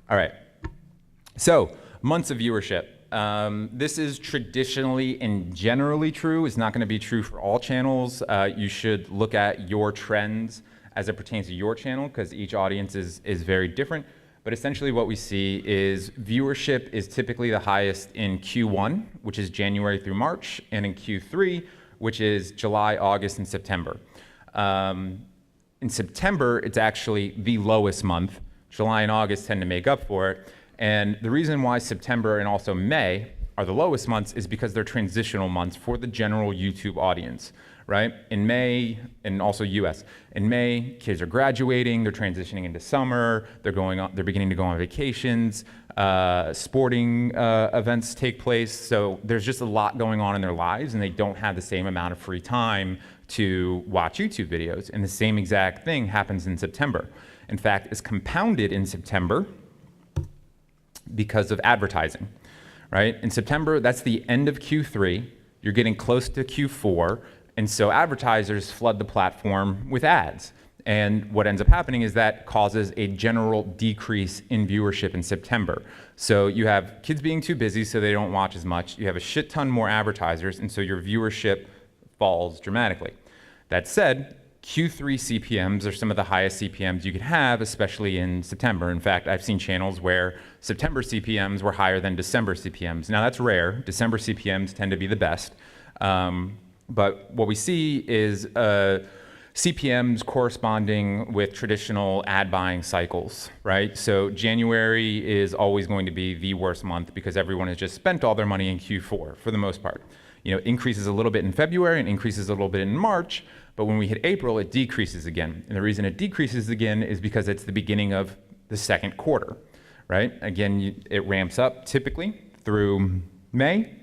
All right. So, months of viewership. This is traditionally and generally true. It's not going to be true for all channels. You should look at your trends as it pertains to your channel because each audience is very different. But essentially what we see is viewership is typically the highest in Q1, which is January through March, and in Q3, which is July, August, and September. In September, it's actually the lowest month. July and August tend to make up for it. And the reason why September and also May are the lowest months is because they're transitional months for the general YouTube audience, right? In May, and also US, in May, kids are graduating, they're transitioning into summer, they're beginning to go on vacations, sporting events take place, so there's just a lot going on in their lives and they don't have the same amount of free time to watch YouTube videos. And the same exact thing happens in September. In fact, it's compounded in September because of advertising, right? In September, that's the end of Q3, you're getting close to Q4, and so advertisers flood the platform with ads. And what ends up happening is that causes a general decrease in viewership in September. So you have kids being too busy so they don't watch as much, you have a shit ton more advertisers, and so your viewership falls dramatically. That said, Q3 CPMs are some of the highest CPMs you could have, especially in September. In fact, I've seen channels where September CPMs were higher than December CPMs. Now that's rare. December CPMs tend to be the best. But what we see is CPMs corresponding with traditional ad buying cycles, right? So January is always going to be the worst month because everyone has just spent all their money in Q4 for the most part. You know, increases a little bit in February and increases a little bit in March, but when we hit April, it decreases again. And the reason it decreases again is because it's the beginning of the second quarter, right? Again, it ramps up typically through May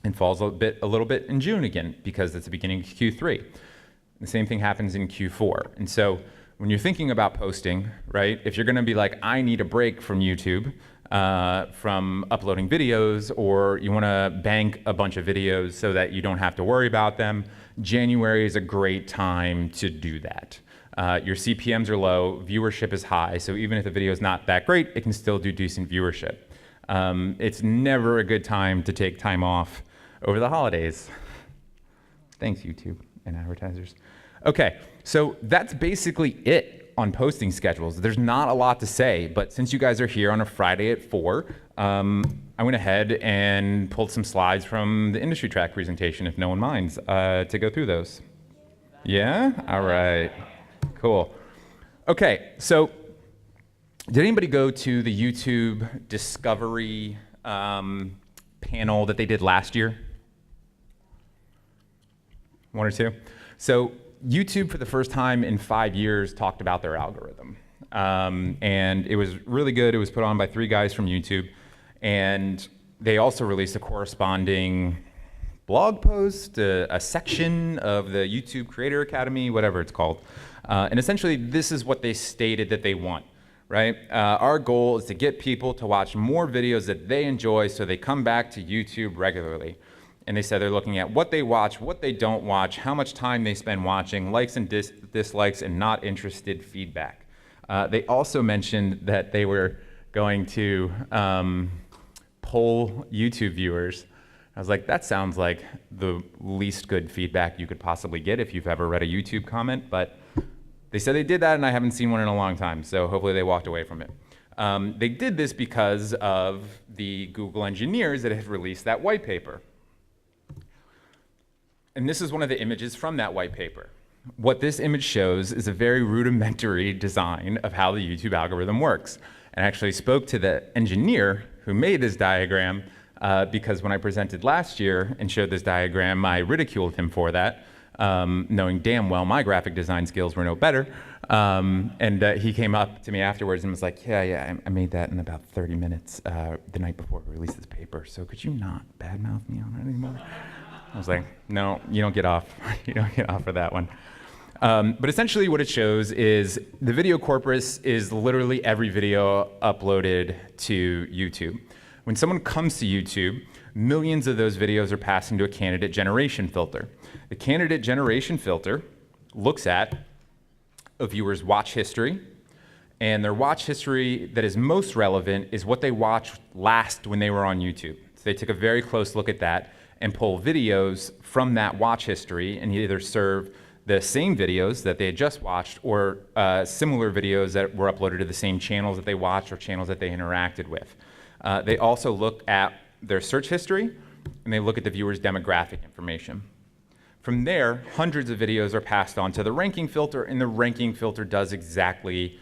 and falls a little bit in June again because it's the beginning of Q3. The same thing happens in Q4. And so when you're thinking about posting, right, if you're gonna be like, I need a break from YouTube, from uploading videos, or you wanna bank a bunch of videos so that you don't have to worry about them, January is a great time to do that. Your CPMs are low, viewership is high, so even if the video is not that great, it can still do decent viewership. It's never a good time to take time off over the holidays. Thanks, YouTube and advertisers. Okay, so that's basically it on posting schedules. There's not a lot to say, but since you guys are here on a Friday at 4, I went ahead and pulled some slides from the industry track presentation, if no one minds, to go through those. Yeah? All right. Cool. Okay, so did anybody go to the YouTube Discovery panel that they did last year? One or two? So YouTube, for the first time in 5 years, talked about their algorithm. And it was really good. It was put on by 3 guys from YouTube. And they also released a corresponding blog post, a section of the YouTube Creator Academy, whatever it's called. And essentially, this is what they stated that they want, right? Our goal is to get people to watch more videos that they enjoy so they come back to YouTube regularly. And they said they're looking at what they watch, what they don't watch, how much time they spend watching, likes and dislikes, and not interested feedback. They also mentioned that they were going to poll YouTube viewers. I was like, that sounds like the least good feedback you could possibly get if you've ever read a YouTube comment, but they said they did that and I haven't seen one in a long time, so hopefully they walked away from it. They did this because of the Google engineers that had released that white paper. And this is one of the images from that white paper. What this image shows is a very rudimentary design of how the YouTube algorithm works. And I actually spoke to the engineer who made this diagram because when I presented last year and showed this diagram, I ridiculed him for that, knowing damn well my graphic design skills were no better. And he came up to me afterwards and was like, yeah, I made that in about 30 minutes the night before we released this paper, so could you not badmouth me on it anymore? I was like, no, you don't get off. You don't get off for that one. But essentially what it shows is the video corpus is literally every video uploaded to YouTube. When someone comes to YouTube, millions of those videos are passed into a candidate generation filter. The candidate generation filter looks at a viewer's watch history And their watch history that is most relevant is what they watched last when they were on YouTube. So they took a very close look at that and pull videos from that watch history and either serve the same videos that they had just watched or similar videos that were uploaded to the same channels that they watched or channels that they interacted with. They also look at their search history and they look at the viewer's demographic information. From there, hundreds of videos are passed on to the ranking filter, and the ranking filter does exactly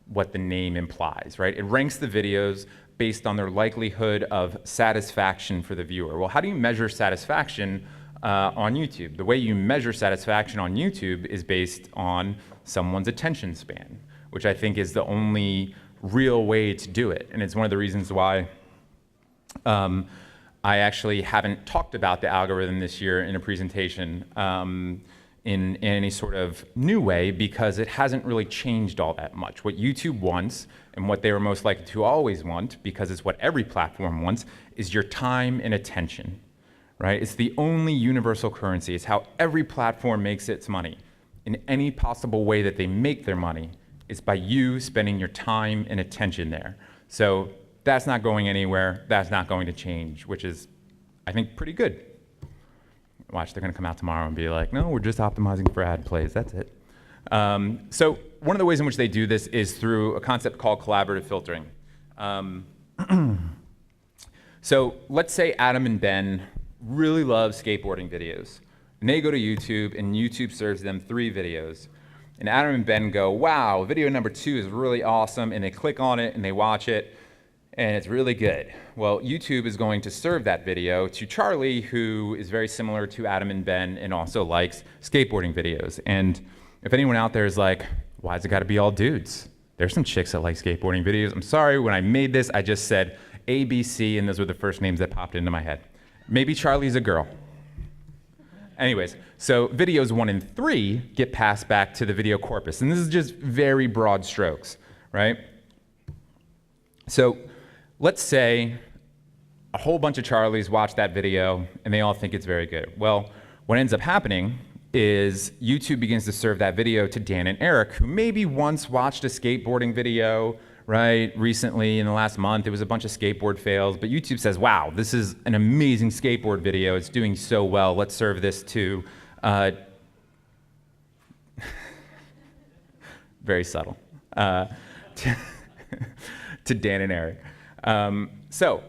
what the name implies, right? It ranks the videos based on their likelihood of satisfaction for the viewer. Well, how do you measure satisfaction on YouTube? The way you measure satisfaction on YouTube is based on someone's attention span, which I think is the only real way to do it. And it's one of the reasons why I actually haven't talked about the algorithm this year in a presentation in any sort of new way, because it hasn't really changed all that much. What YouTube wants, and what they were most likely to always want, because it's what every platform wants, is your time and attention, right? It's the only universal currency. It's how every platform makes its money. In any possible way that they make their money, it's by you spending your time and attention there. So that's not going anywhere. That's not going to change, which is, I think, pretty good. Watch, they're going to come out tomorrow and be like, no, we're just optimizing for ad plays. That's it. So one of the ways in which they do this is through a concept called collaborative filtering. So let's say Adam and Ben really love skateboarding videos. And they go to YouTube, and YouTube serves them 3 videos. And Adam and Ben go, wow, video number 2 is really awesome. And they click on it, and they watch it. And it's really good. Well, YouTube is going to serve that video to Charlie, who is very similar to Adam and Ben and also likes skateboarding videos. And if anyone out there is like, why's it gotta be all dudes? There's some chicks that like skateboarding videos. I'm sorry, when I made this, I just said A, B, C, and those were the first names that popped into my head. Maybe Charlie's a girl. Anyways, so videos 1 and 3 get passed back to the video corpus. And this is just very broad strokes, right? So let's say a whole bunch of Charlies watch that video and they all think it's very good. Well, what ends up happening is YouTube begins to serve that video to Dan and Eric, who maybe once watched a skateboarding video, right? Recently, in the last month, it was a bunch of skateboard fails, but YouTube says, wow, this is an amazing skateboard video. It's doing so well. Let's serve this to, very subtle, to Dan and Eric. So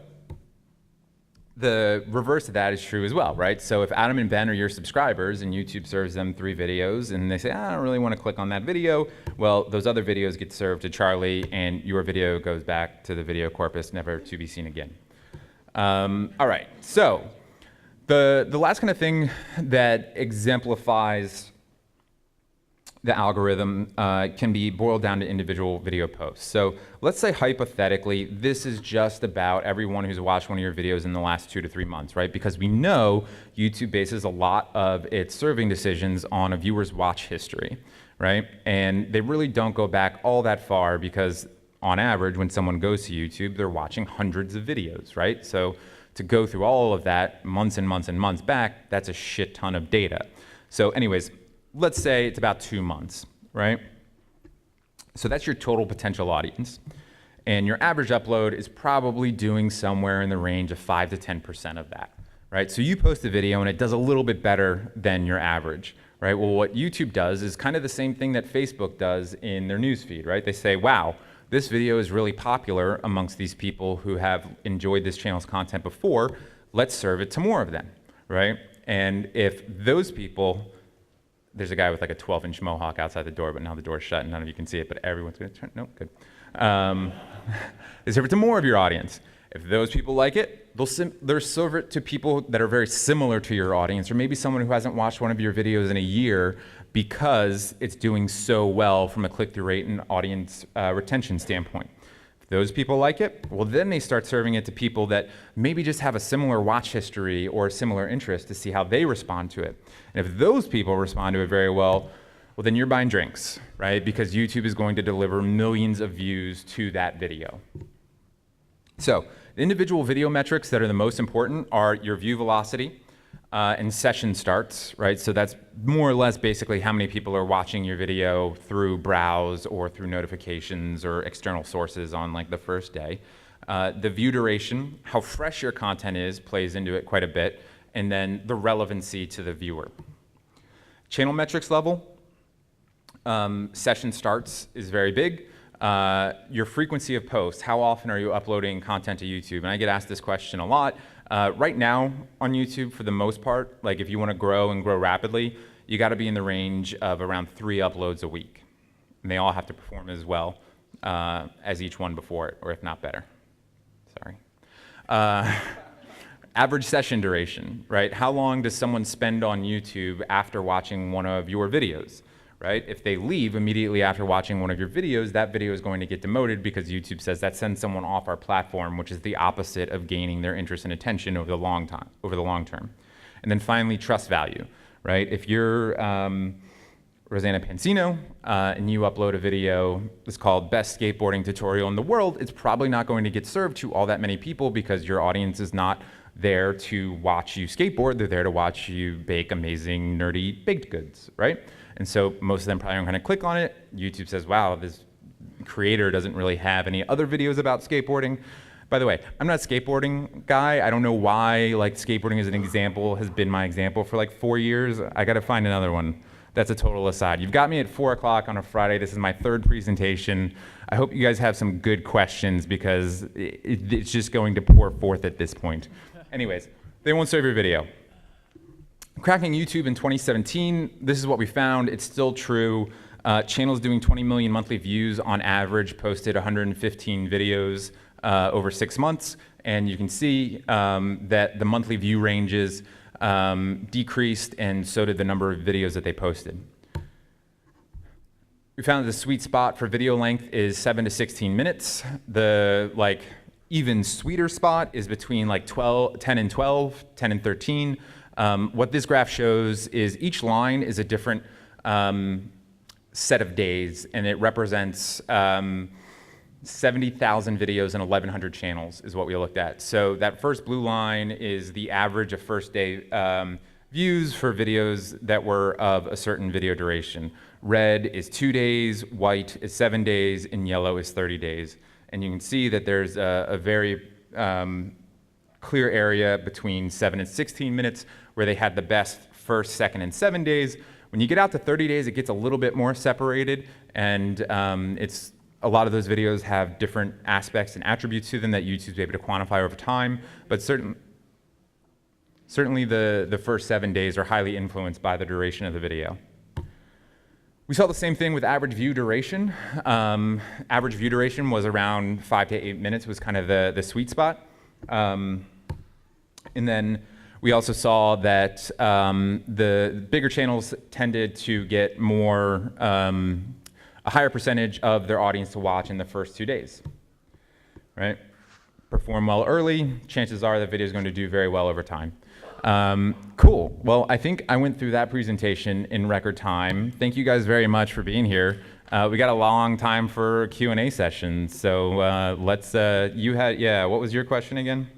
the reverse of that is true as well, right? So if Adam and Ben are your subscribers and YouTube serves them 3 videos and they say, I don't really want to click on that video, well, those other videos get served to Charlie and your video goes back to the video corpus, never to be seen again. All right, so the last kind of thing that exemplifies the algorithm can be boiled down to individual video posts. So let's say hypothetically, this is just about everyone who's watched one of your videos in the last 2 to 3 months, right? Because we know YouTube bases a lot of its serving decisions on a viewer's watch history, right? And they really don't go back all that far because on average, when someone goes to YouTube, they're watching hundreds of videos, right? So to go through all of that months and months and months back, that's a shit ton of data. So anyways, let's say it's about 2 months, right? So that's your total potential audience. And your average upload is probably doing somewhere in the range of 5 to 10% of that, right? So you post a video and it does a little bit better than your average, right? Well, what YouTube does is kind of the same thing that Facebook does in their newsfeed, right? They say, wow, this video is really popular amongst these people who have enjoyed this channel's content before. Let's serve it to more of them, right? And if those people, there's a guy with like a 12-inch mohawk outside the door, but now the door's shut and none of you can see it, but everyone's gonna turn, no, good. They serve it to more of your audience. If those people like it, they'll serve it to people that are very similar to your audience, or maybe someone who hasn't watched one of your videos in a year because it's doing so well from a click-through rate and audience retention standpoint. If those people like it, well, then they start serving it to people that maybe just have a similar watch history or a similar interest to see how they respond to it. And if those people respond to it very well, well, then you're buying drinks, right? Because YouTube is going to deliver millions of views to that video. So the individual video metrics that are the most important are your view velocity, and session starts, right? So that's more or less basically how many people are watching your video through browse or through notifications or external sources on like the first day. The view duration, how fresh your content is, plays into it quite a bit, and then the relevancy to the viewer. Channel metrics level, session starts is very big. Your frequency of posts, how often are you uploading content to YouTube? And I get asked this question a lot. Right now on YouTube, for the most part, like if you want to grow and grow rapidly, you got to be in the range of around 3 uploads a week. And they all have to perform as well as each one before it, or if not better. Sorry. Average session duration, right? How long does someone spend on YouTube after watching one of your videos, right? If they leave immediately after watching one of your videos, that video is going to get demoted because YouTube says that sends someone off our platform, which is the opposite of gaining their interest and attention over the long term. And then finally, trust value, right? If you're Rosanna Pansino and you upload a video that's called Best Skateboarding Tutorial in the World, it's probably not going to get served to all that many people because your audience is not there to watch you skateboard, they're there to watch you bake amazing, nerdy baked goods, right? And so most of them probably aren't going to click on it. YouTube says, wow, this creator doesn't really have any other videos about skateboarding. By the way, I'm not a skateboarding guy. I don't know why like skateboarding as an example has been my example for like 4 years. I got to find another one. That's a total aside. You've got me at 4 o'clock on a Friday. This is my 3rd presentation. I hope you guys have some good questions because it's just going to pour forth at this point. Anyways, they won't serve your video. Cracking YouTube in 2017, this is what we found. It's still true. Channels doing 20 million monthly views on average posted 115 videos over 6 months. And you can see that the monthly view ranges decreased, and so did the number of videos that they posted. We found the sweet spot for video length is 7 to 16 minutes. The even sweeter spot is between like 10 and 12, 10 and 13. What this graph shows is each line is a different set of days, and it represents 70,000 videos and 1,100 channels is what we looked at. So that first blue line is the average of first day views for videos that were of a certain video duration. Red is 2 days, white is 7 days, and yellow is 30 days. And you can see that there's a very clear area between 7 and 16 minutes where they had the best first, second, and 7 days. When you get out to 30 days, it gets a little bit more separated, and a lot of those videos have different aspects and attributes to them that YouTube's able to quantify over time, but certainly the first 7 days are highly influenced by the duration of the video. We saw the same thing with average view duration. Average view duration was around 5 to 8 minutes was kind of the sweet spot. And then we also saw that the bigger channels tended to get more, a higher percentage of their audience to watch in the first 2 days, right? Perform well early, chances are the video is going to do very well over time. Cool. Well, I think I went through that presentation in record time. Thank you guys very much for being here. We got a long time for Q&A session, so what was your question again?